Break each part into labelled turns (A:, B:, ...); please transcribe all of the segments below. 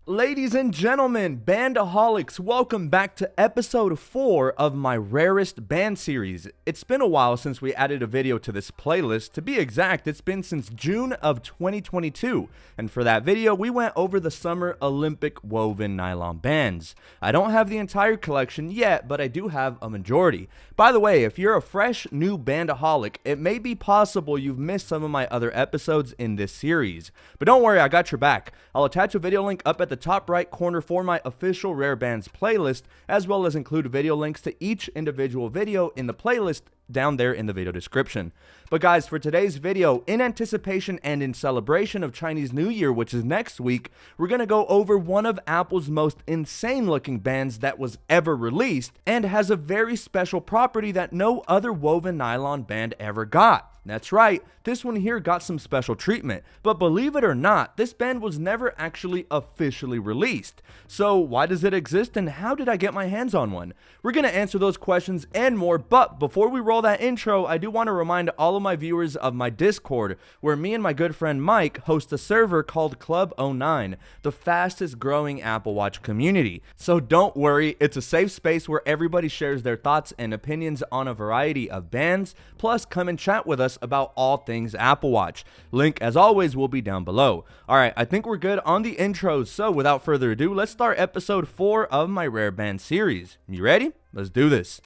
A: Ladies and gentlemen, bandaholics, welcome back to episode 4 of my rarest band series. It's been a while since we added a video to this playlist. To be exact, it's been since June of 2022, and for that video, we went over the Summer Olympic woven nylon bands. I don't have the entire collection yet, but I do have a majority. By the way, if you're a fresh, new bandaholic, it may be possible you've missed some of my other episodes in this series. But don't worry, I got your back. I'll attach a video link up at the top right corner for my official Rare Bands playlist, as well as include video links to each individual video in the playlist down there in the video description. But guys, for today's video, in anticipation and in celebration of Chinese New Year, which is next week, we're going to go over one of Apple's most insane looking bands that was ever released and has a very special property that no other woven nylon band ever got. That's right, this one here got some special treatment, but believe it or not, this band was never actually officially released. So why does it exist and how did I get my hands on one? We're going to answer those questions and more, but before we roll that intro, I do want to remind all of my viewers of my Discord, where me and my good friend Mike host a server called Club 09, the fastest growing Apple Watch community. So don't worry, it's a safe space where everybody shares their thoughts and opinions on a variety of bands, plus come and chat with us about all things Apple Watch. Link, as always, will be down below. Alright, I think we're good on the intros, so without further ado, let's start episode 4 of my Rare Band series. You ready? Let's do this.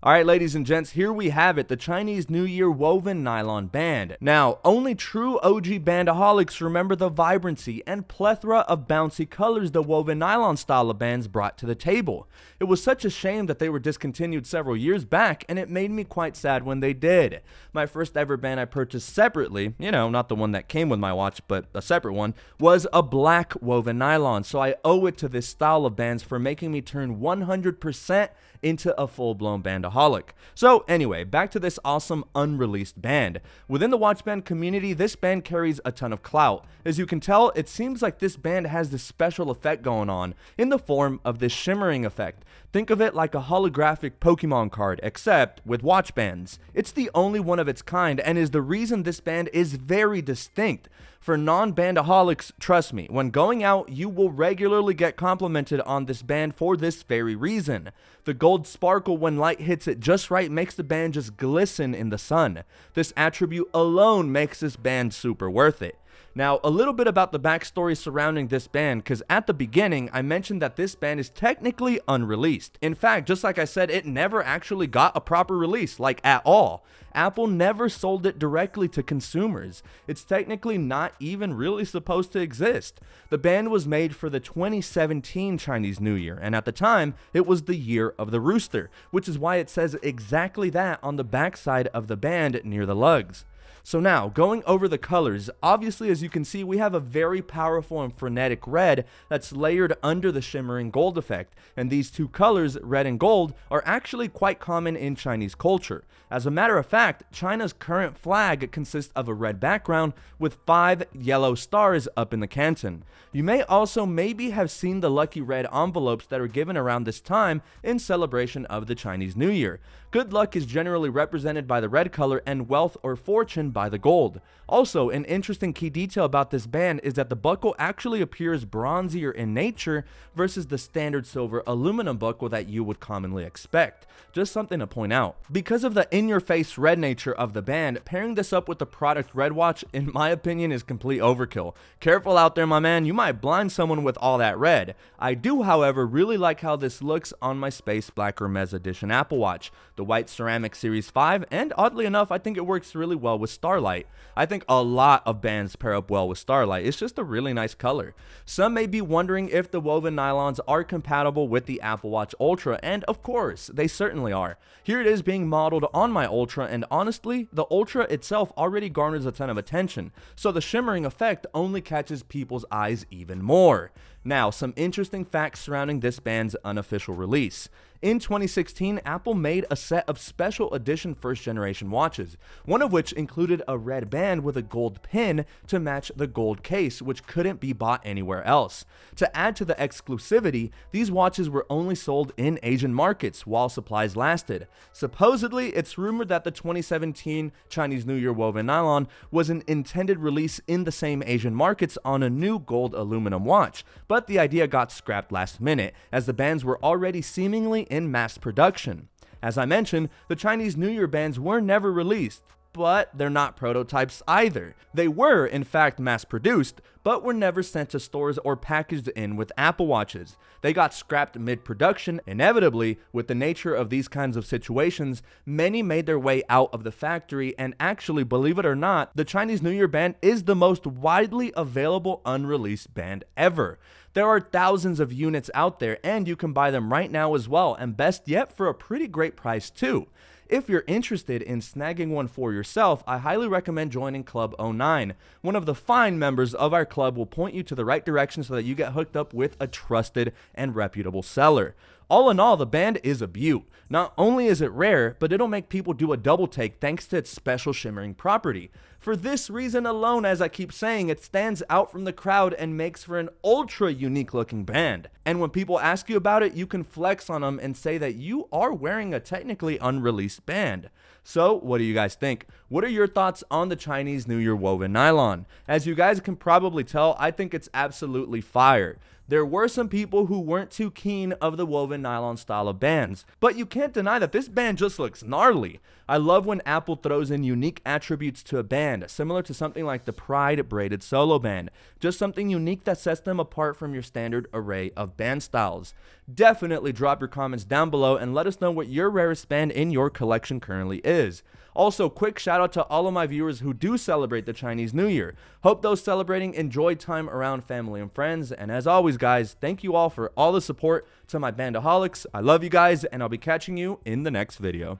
A: Alright, ladies and gents, here we have it, the Chinese New Year woven nylon band. Now, only true OG bandaholics remember the vibrancy and plethora of bouncy colors the woven nylon style of bands brought to the table. It was such a shame that they were discontinued several years back, and it made me quite sad when they did. My first ever band I purchased separately, not the one that came with my watch, but a separate one, was a black woven nylon, so I owe it to this style of bands for making me turn 100% into a full-blown bandaholic. So anyway, back to this awesome unreleased band. Within the watch band community, this band carries a ton of clout. As you can tell, it seems like this band has this special effect going on in the form of this shimmering effect. Think of it like a holographic Pokemon card, except with watch bands. It's the only one of its kind and is the reason this band is very distinct. For non-bandaholics, trust me, when going out, you will regularly get complimented on this band for this very reason. The gold sparkle when light hits it just right makes the band just glisten in the sun. This attribute alone makes this band super worth it. Now, a little bit about the backstory surrounding this band, because at the beginning, I mentioned that this band is technically unreleased. In fact, just like I said, it never actually got a proper release, like at all. Apple never sold it directly to consumers. It's technically not even really supposed to exist. The band was made for the 2017 Chinese New Year, and at the time, it was the year of the rooster, which is why it says exactly that on the backside of the band near the lugs. So now, going over the colors, obviously as you can see we have a very powerful and frenetic red that's layered under the shimmering gold effect, and these two colors, red and gold, are actually quite common in Chinese culture. As a matter of fact, China's current flag consists of a red background with 5 yellow stars up in the canton. You may also maybe have seen the lucky red envelopes that are given around this time in celebration of the Chinese New Year. Good luck is generally represented by the red color and wealth or fortune by the gold. Also, an interesting key detail about this band is that the buckle actually appears bronzier in nature versus the standard silver aluminum buckle that you would commonly expect. Just something to point out. Because of the in-your-face red nature of the band, pairing this up with the product red watch, in my opinion, is complete overkill. Careful out there, my man, you might blind someone with all that red. I do, however, really like how this looks on my Space Black Hermes Edition Apple Watch, the white ceramic Series 5, and oddly enough, I think it works really well with Starlight. I think a lot of bands pair up well with Starlight. It's just a really nice color. Some may be wondering if the woven nylons are compatible with the Apple Watch Ultra, and of course, they certainly are. Here it is being modeled on my Ultra, and honestly, the Ultra itself already garners a ton of attention, so the shimmering effect only catches people's eyes even more. Now, some interesting facts surrounding this band's unofficial release. In 2016, Apple made a set of special edition first generation watches, one of which included a red band with a gold pin to match the gold case, which couldn't be bought anywhere else. To add to the exclusivity, these watches were only sold in Asian markets while supplies lasted. Supposedly, it's rumored that the 2017 Chinese New Year woven nylon was an intended release in the same Asian markets on a new gold aluminum watch, but the idea got scrapped last minute, as the bands were already seemingly in mass production. As I mentioned, the Chinese New Year bands were never released, but they're not prototypes either. They were, in fact, mass produced, but were never sent to stores or packaged in with Apple Watches. They got scrapped mid-production. Inevitably, with the nature of these kinds of situations, many made their way out of the factory, and actually, believe it or not, the Chinese New Year band is the most widely available unreleased band ever. There are thousands of units out there, and you can buy them right now as well, and best yet, for a pretty great price too. If you're interested in snagging one for yourself, I highly recommend joining Club 09. One of the fine members of our club will point you to the right direction so that you get hooked up with a trusted and reputable seller. All in all, the band is a beaut. Not only is it rare, but it'll make people do a double take thanks to its special shimmering property. For this reason alone, as I keep saying, it stands out from the crowd and makes for an ultra unique looking band. And when people ask you about it, you can flex on them and say that you are wearing a technically unreleased band. So, what do you guys think? What are your thoughts on the Chinese New Year woven nylon? As you guys can probably tell, I think it's absolutely fire. There were some people who weren't too keen of the woven nylon style of bands, but you can't deny that this band just looks gnarly. I love when Apple throws in unique attributes to a band, similar to something like the Pride braided solo band. Just something unique that sets them apart from your standard array of band styles. Definitely drop your comments down below and let us know what your rarest band in your collection currently is. Also, quick shout out to all of my viewers who do celebrate the Chinese New Year. Hope those celebrating enjoy time around family and friends. And as always, guys, thank you all for all the support to my bandaholics. I love you guys, and I'll be catching you in the next video.